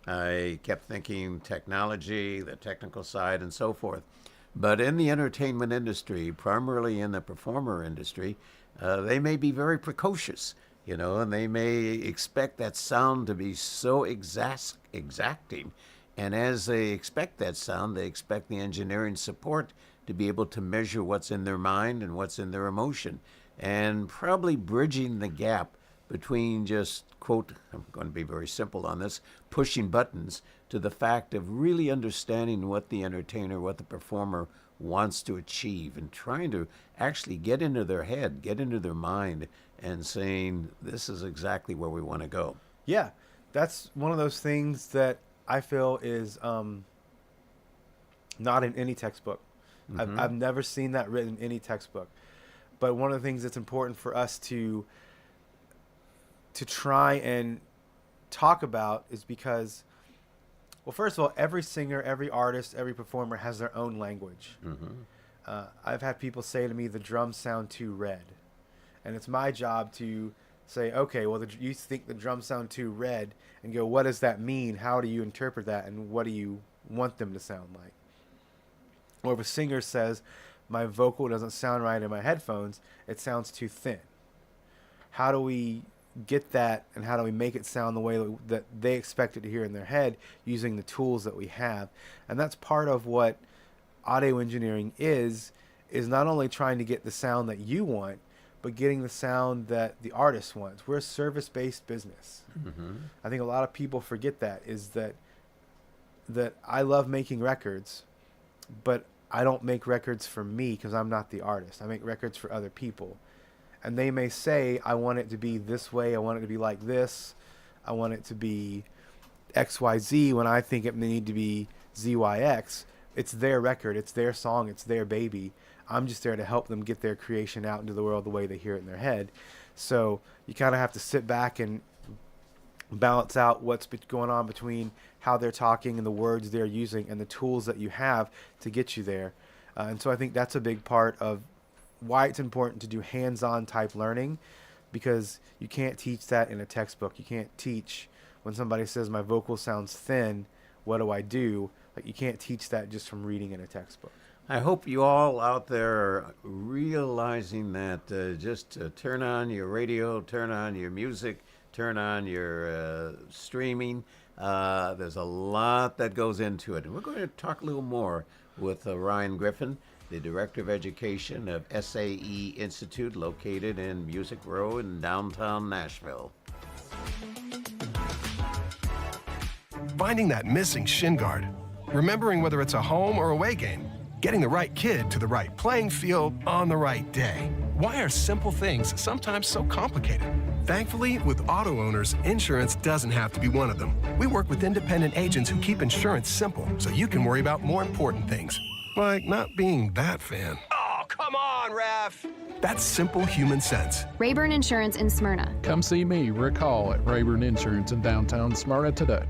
I kept thinking technology, the technical side, and so forth. But in the entertainment industry, primarily in the performer industry, they may be very precocious, and they may expect that sound to be so exacting. And as they expect that sound, they expect the engineering support to be able to measure what's in their mind and what's in their emotion, and probably bridging the gap between just, quote, I'm going to be very simple on this, pushing buttons, to the fact of really understanding what the entertainer, what the performer wants to achieve, and trying to actually get into their head, get into their mind, and saying, this is exactly where we want to go. Yeah, that's one of those things that I feel is not in any textbook. Mm-hmm. I've never seen that written in any textbook. But one of the things that's important for us to try and talk about is because, well, first of all, every singer, every artist, every performer has their own language. Mm-hmm. I've had people say to me, the drums sound too red. And it's my job to say, okay, well, you think the drums sound too red, and go, what does that mean? How do you interpret that? And what do you want them to sound like? Or if a singer says, my vocal doesn't sound right in my headphones, it sounds too thin. How do we get that, and how do we make it sound the way that they expect it to hear in their head using the tools that we have? And that's part of what audio engineering is not only trying to get the sound that you want, but getting the sound that the artist wants. We're a service-based business. Mm-hmm. I think a lot of people forget that, is that I love making records, but I don't make records for me because I'm not the artist. I make records for other people. And they may say, I want it to be this way, I want it to be like this, I want it to be XYZ, when I think it may need to be ZYX. It's their record, it's their song, it's their baby. I'm just there to help them get their creation out into the world the way they hear it in their head. So you kind of have to sit back and balance out what's going on between how they're talking and the words they're using and the tools that you have to get you there. And so I think that's a big part of why it's important to do hands-on type learning, because you can't teach that in a textbook. You can't teach when somebody says my vocal sounds thin, what do I do? Like, you can't teach that just from reading in a textbook. I hope you all out there are realizing that just turn on your radio, turn on your music, turn on your streaming. There's a lot that goes into it. And we're going to talk a little more with Ryan Griffin, the Director of Education of SAE Institute, located in Music Row in downtown Nashville. Finding that missing shin guard, remembering whether it's a home or away game, getting the right kid to the right playing field on the right day. Why are simple things sometimes so complicated? Thankfully, with auto owners, insurance doesn't have to be one of them. We work with independent agents who keep insurance simple, so you can worry about more important things, like not being that fan. Oh, come on, ref! That's simple human sense. Rayburn Insurance in Smyrna. Come see me, Rick Hall, at Rayburn Insurance in downtown Smyrna today.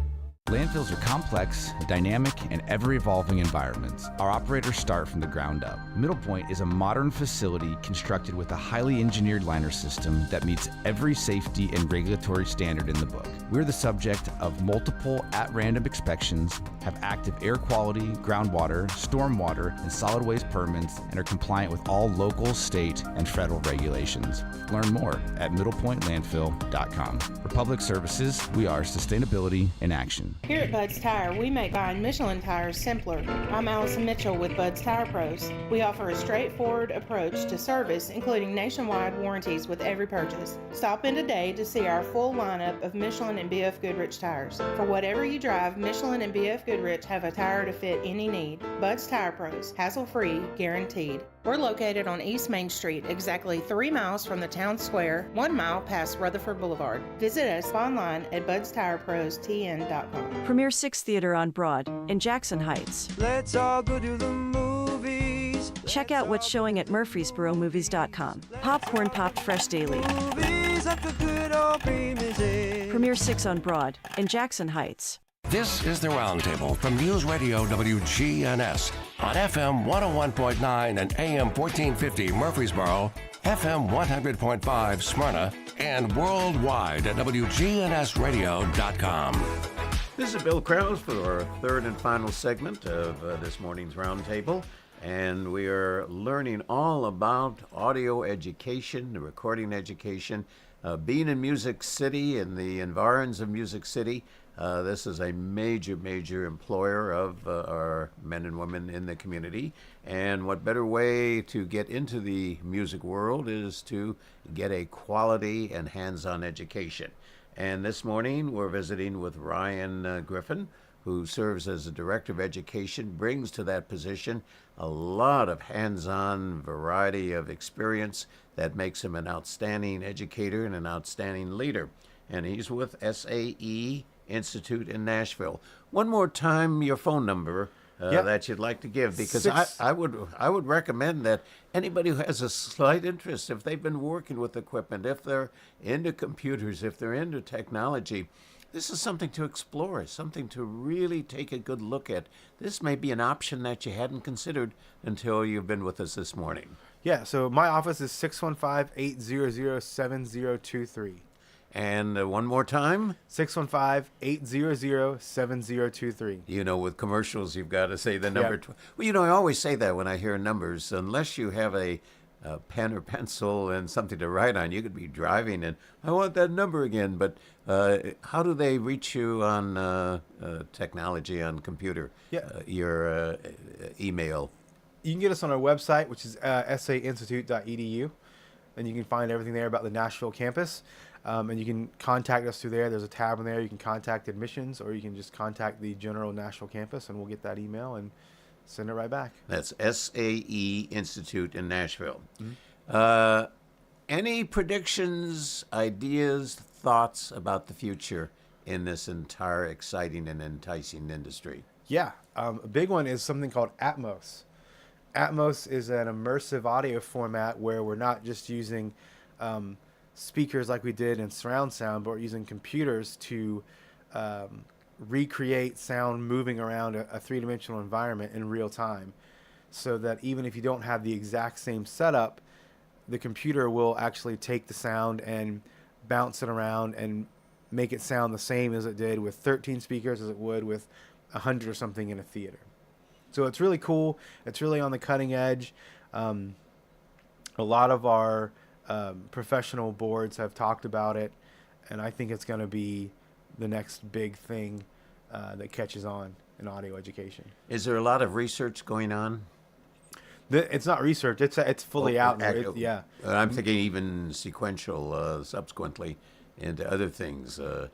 Landfills are complex, dynamic, and ever-evolving environments. Our operators start from the ground up. Middle Point is a modern facility constructed with a highly engineered liner system that meets every safety and regulatory standard in the book. We're the subject of multiple at-random inspections, have active air quality, groundwater, stormwater, and solid waste permits, and are compliant with all local, state, and federal regulations. Learn more at middlepointlandfill.com. For public services, we are sustainability in action. Here at Bud's Tire, we make buying Michelin tires simpler. I'm Allison Mitchell with Bud's Tire Pros. We offer a straightforward approach to service, including nationwide warranties with every purchase. Stop in today to see our full lineup of Michelin and BF Goodrich tires. For whatever you drive, Michelin and BF Goodrich have a tire to fit any need. Bud's Tire Pros, hassle-free, guaranteed. We're located on East Main Street, exactly 3 miles from the town square, 1 mile past Rutherford Boulevard. Visit us online at budstireprostn.com. Premier 6 Theater on Broad in Jackson Heights. Let's all go to the movies. Check out what's showing at murfreesboromovies.com. Popcorn popped fresh daily. Movies like a good old cream. Premier 6 on Broad in Jackson Heights. This is the Roundtable from News Radio WGNS on FM 101.9 and AM 1450 Murfreesboro, FM 100.5 Smyrna, and worldwide at WGNSradio.com. This is Bill Kraus for our third and final segment of this morning's Roundtable, and we are learning all about audio education, recording education, being in Music City, in the environs of Music City. This is a major employer of our men and women in the community. And what better way to get into the music world is to get a quality and hands-on education. And this morning we're visiting with Ryan Griffin, who serves as the Director of Education, brings to that position a lot of hands-on variety of experience that makes him an outstanding educator and an outstanding leader. And he's with SAE Institute in Nashville. One more time, your phone number that you'd like to give, because I would recommend that anybody who has a slight interest, if they've been working with equipment, if they're into computers, if they're into technology, this is something to explore, something to really take a good look at. This may be an option that you hadn't considered until you've been with us this morning. Yeah, so my office is 615-800-7023. And one more time? 615-800-7023. You know, with commercials, you've got to say the number. Yep. Well, you know, I always say that when I hear numbers, unless you have a pen or pencil and something to write on, you could be driving and I want that number again. But how do they reach you on technology, on computer? Yeah. Your email? You can get us on our website, which is sainstitute.edu, and you can find everything there about the Nashville campus. And you can contact us through there. There's a tab in there. You can contact admissions, or you can just contact the general Nashville campus, and we'll get that email and send it right back. That's SAE Institute in Nashville. Mm-hmm. Any predictions, ideas, thoughts about the future in this entire exciting and enticing industry? Yeah. A big one is something called Atmos. Atmos is an immersive audio format where we're not just using speakers like we did in surround sound, but we're using computers to recreate sound moving around a three-dimensional environment in real time, so that even if you don't have the exact same setup, the computer will actually take the sound and bounce it around and make it sound the same as it did with 13 speakers as it would with 100 or something in a theater. So it's really cool. It's really on the cutting edge. A lot of our professional boards have talked about it, and I think it's going to be the next big thing that catches on in audio education. Is there a lot of research going on? It's not research. It's fully out. Yeah. I'm thinking even sequential, subsequently, into other things. I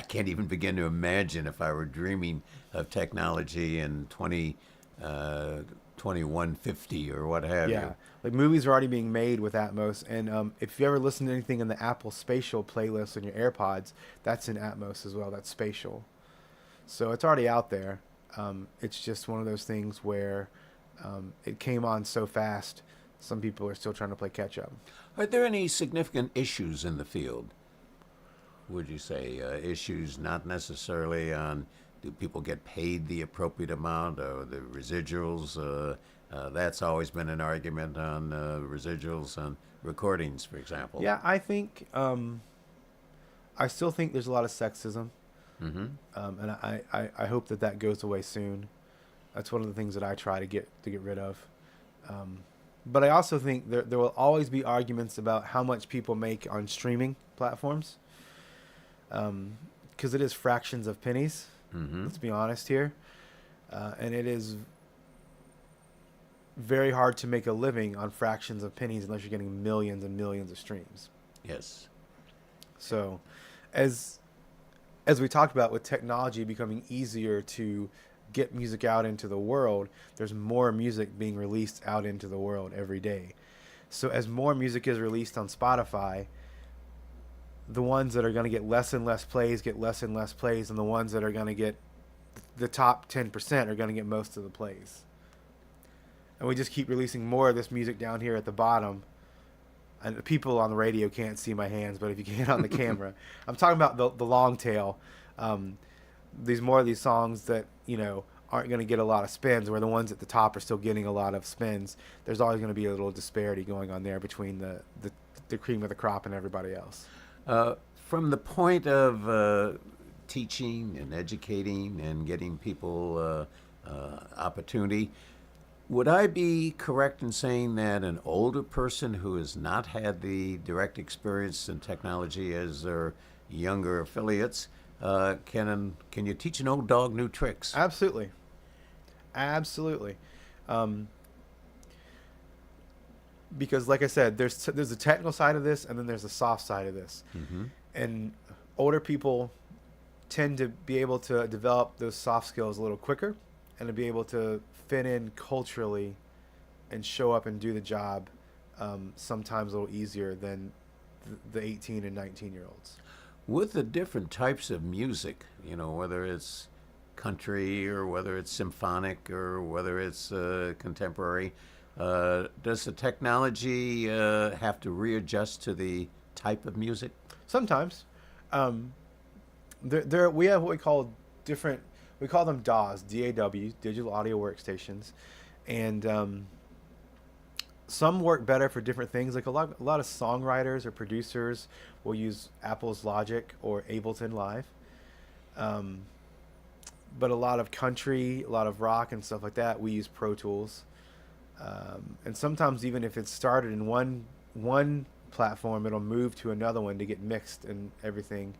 can't even begin to imagine if I were dreaming of technology in 2150 or what have you. Yeah, like movies are already being made with Atmos, and if you ever listen to anything in the Apple Spatial playlist on your AirPods, that's in Atmos as well. That's spatial, so it's already out there. It's just one of those things where it came on so fast. Some people are still trying to play catch up. Are there any significant issues in the field? Would you say issues not necessarily on do people get paid the appropriate amount or the residuals? That's always been an argument on residuals on recordings, for example. Yeah, I think I still think there's a lot of sexism, mm-hmm. And I hope that goes away soon. That's one of the things that I try to get rid of. But I also think there will always be arguments about how much people make on streaming platforms, because it is fractions of pennies. Mm-hmm. Let's be honest here. And it is very hard to make a living on fractions of pennies unless you're getting millions and millions of streams. Yes. So as we talked about, with technology becoming easier to get music out into the world, there's more music being released out into the world every day. So as more music is released on Spotify, the ones that are going to get less and less plays get less and less plays, and the ones that are going to get the top 10% are going to get most of the plays. And we just keep releasing more of this music down here at the bottom. And the people on the radio can't see my hands, but if you can on the camera, I'm talking about the long tail. These more of these songs that, you know, aren't going to get a lot of spins, where the ones at the top are still getting a lot of spins. There's always going to be a little disparity going on there between the cream of the crop and everybody else. From the point of teaching and educating and getting people opportunity, would I be correct in saying that an older person who has not had the direct experience in technology as their younger affiliates Can you teach an old dog new tricks? Absolutely. Absolutely. Because like I said, there's a technical side of this, and then there's a soft side of this. Mm-hmm. And older people tend to be able to develop those soft skills a little quicker, and to be able to fit in culturally and show up and do the job sometimes a little easier than the 18 and 19-year-olds. With the different types of music, whether it's country or whether it's symphonic or whether it's contemporary, does the technology have to readjust to the type of music? Sometimes. We have what we call them DAWs, D-A-W, digital audio workstations. And some work better for different things. Like a lot of songwriters or producers will use Apple's Logic or Ableton Live. But a lot of country, a lot of rock and stuff like that, we use Pro Tools. And sometimes even if it's started in one platform, it'll move to another one to get mixed and everything.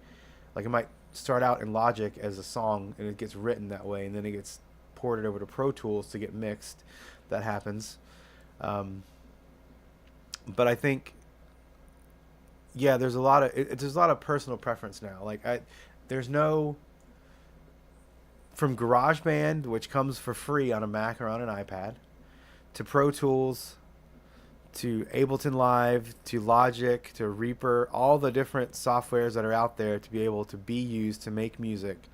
Like it might start out in Logic as a song, and it gets written that way, and then it gets ported over to Pro Tools to get mixed. That happens. But I think, yeah, there's a lot of personal preference now. Like there's no, from GarageBand, which comes for free on a Mac or on an iPad, to Pro Tools, to Ableton Live, to Logic, to Reaper, all the different softwares that are out there to be able to be used to make music,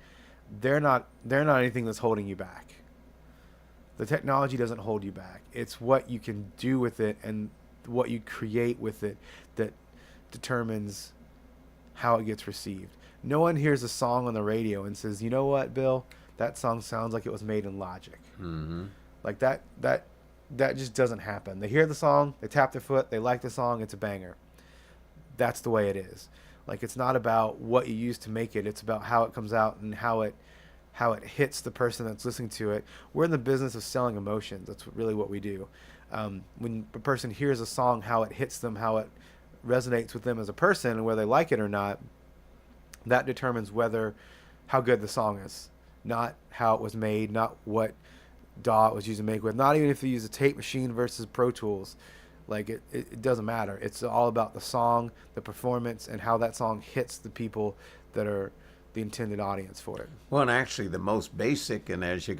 they're not anything that's holding you back. The technology doesn't hold you back. It's what you can do with it and what you create with it that determines how it gets received. No one hears a song on the radio and says, "You know what, Bill? That song sounds like it was made in Logic." Mm-hmm. Like that just doesn't happen. They hear the song, they tap their foot, they like the song, it's a banger. That's the way it is. Like it's not about what you use to make it, it's about how it comes out and how it hits the person that's listening to it. We're in the business of selling emotions. That's really what we do. When a person hears a song, how it hits them, how it resonates with them as a person, and whether they like it or not, that determines how good the song is. Not how it was made, not what DAW it was used to make with, not even if you use a tape machine versus Pro Tools. Like it doesn't matter. It's all about the song, the performance, and how that song hits the people that are the intended audience for it. Well, and actually the most basic, and as you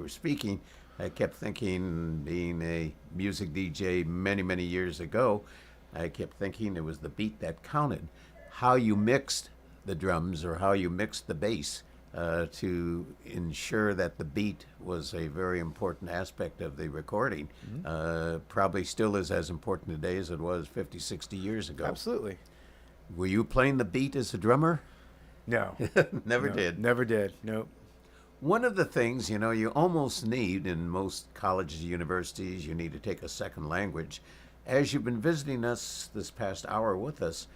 were speaking, I kept thinking, being a music DJ many, many years ago, I kept thinking it was the beat that counted. How you mixed the drums or how you mixed the bass to ensure that the beat was a very important aspect of the recording. Mm-hmm. Probably still is as important today as it was 50, 60 years ago. Absolutely. Were you playing the beat as a drummer? No. Never did. Never did. Nope. One of the things, you almost need in most colleges, universities, you need to take a second language. As you've been visiting us this past hour with us,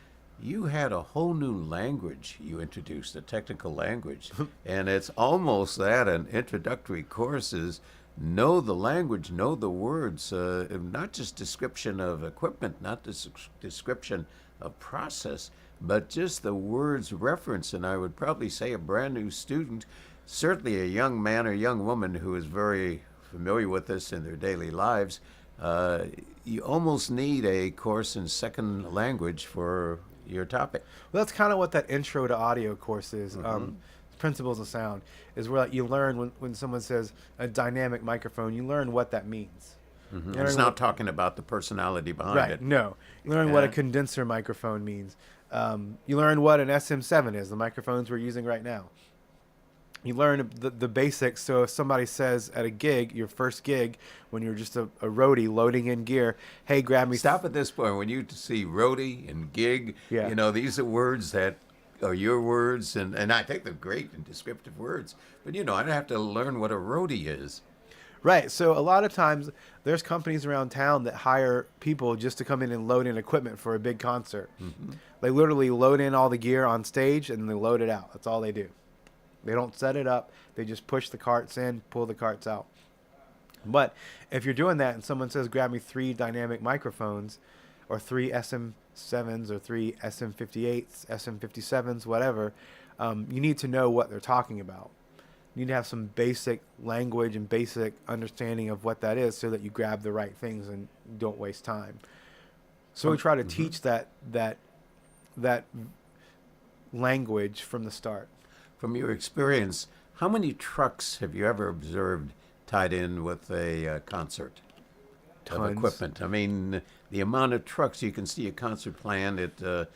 you had a whole new language you introduced, a technical language. And it's almost that an introductory course is know the language, know the words, not just description of equipment, not description of process, but just the words reference. And I would probably say a brand new student, certainly a young man or young woman who is very familiar with this in their daily lives, you almost need a course in second language for your topic. Well, that's kind of what that intro to audio course is. Mm-hmm. Principles of sound is where you learn when someone says a dynamic microphone, you learn what that means. Mm-hmm. It's not talking about the personality behind it. No, you learn what a condenser microphone means. You learn what an SM7 is, the microphones we're using right now. You learn the basics. So if somebody says at a gig, your first gig, when you're just a roadie loading in gear, hey, grab me. Stop at this point. When you see roadie and gig, these are words that are your words, and I think they're great and descriptive words. But, I don't have to learn what a roadie is. Right. So a lot of times there's companies around town that hire people just to come in and load in equipment for a big concert. Mm-hmm. They literally load in all the gear on stage and they load it out. That's all they do. They don't set it up. They just push the carts in, pull the carts out. But if you're doing that and someone says, grab me 3 dynamic microphones or 3 SM7s or 3 SM58s, SM57s, whatever, you need to know what they're talking about. You need to have some basic language and basic understanding of what that is so that you grab the right things and don't waste time. So we try to teach that language from the start. From your experience, how many trucks have you ever observed tied in with a concert of equipment? I mean, the amount of trucks, you can see a concert planned at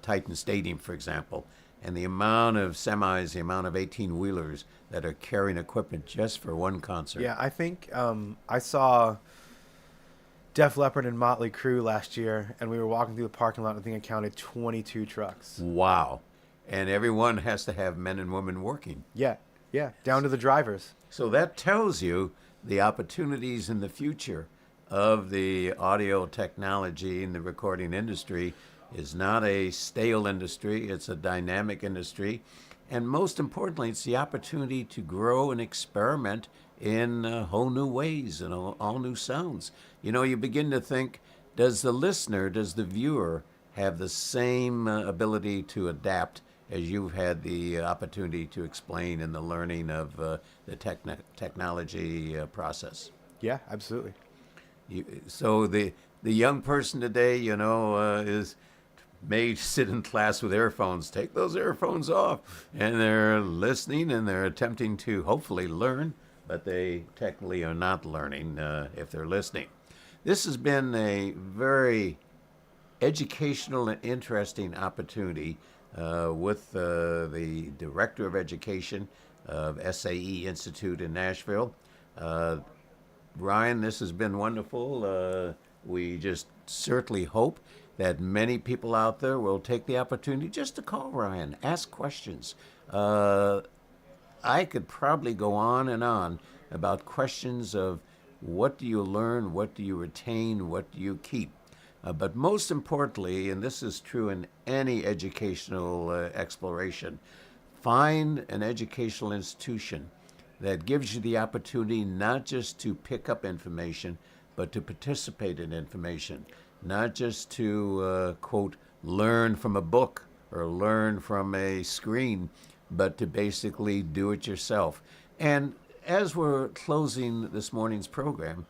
Titan Stadium, for example, and the amount of semis, the amount of 18-wheelers that are carrying equipment just for one concert. Yeah, I think I saw Def Leppard and Motley Crue last year, and we were walking through the parking lot, and I think I counted 22 trucks. Wow. And everyone has to have men and women working. Yeah, down to the drivers. So that tells you the opportunities in the future of the audio technology in the recording industry is not a stale industry, it's a dynamic industry. And most importantly, it's the opportunity to grow and experiment in whole new ways and all new sounds. You know, you begin to think, does the listener, does the viewer have the same ability to adapt as you've had the opportunity to explain in the learning of the technology process? Yeah, absolutely. So the young person today, you know, may sit in class with earphones. Take those earphones off, and they're listening and they're attempting to hopefully learn, but they technically are not learning if they're listening. This has been a very educational and interesting opportunity with the Director of Education of SAE Institute in Nashville. Ryan, this has been wonderful. We just certainly hope that many people out there will take the opportunity just to call Ryan, ask questions. I could probably go on and on about questions of what do you learn, what do you retain, what do you keep. But most importantly, and this is true in any educational exploration, find an educational institution that gives you the opportunity not just to pick up information, but to participate in information, not just to, quote, learn from a book or learn from a screen, but to basically do it yourself. And as we're closing this morning's program,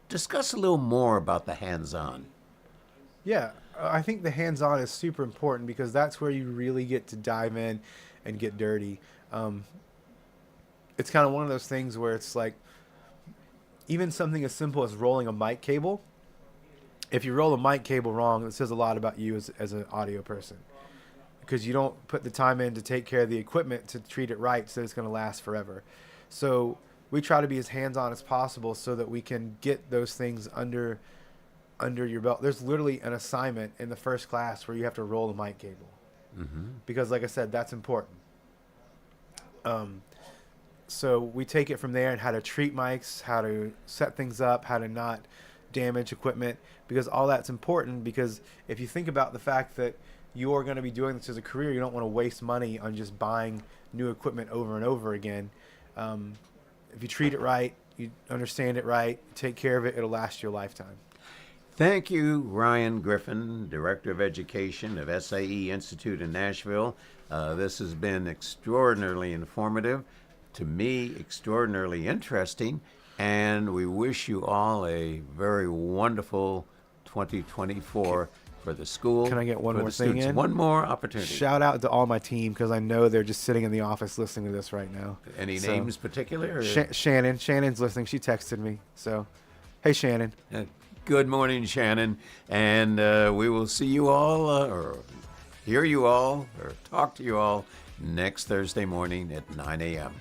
discuss a little more about the hands-on. Yeah, I think the hands-on is super important because that's where you really get to dive in and get dirty. It's kind of one of those things where it's like, even something as simple as rolling a mic cable, if you roll a mic cable wrong, it says a lot about you as an audio person, because you don't put the time in to take care of the equipment to treat it right so it's going to last forever. So we try to be as hands-on as possible so that we can get those things under your belt. There's literally an assignment in the first class where you have to roll a mic cable, because like I said, that's important. So we take it from there and how to treat mics, how to set things up, how to not damage equipment, because all that's important. Because if you think about the fact that you're going to be doing this as a career, you don't want to waste money on just buying new equipment over and over again. If you treat it right, you understand it right, take care of it, it'll last your lifetime. Thank you, Ryan Griffin, Director of Education of SAE Institute in Nashville. This has been extraordinarily informative, to me, extraordinarily interesting, and we wish you all a very wonderful 2024 for the school. Can I get one more thing in? One more opportunity. Shout out to all my team, because I know they're just sitting in the office listening to this right now. Any names particular? Shannon. Shannon's listening. She texted me. So, hey, Shannon. Good morning, Shannon. And we will see you all, or hear you all, or talk to you all next Thursday morning at 9 a.m.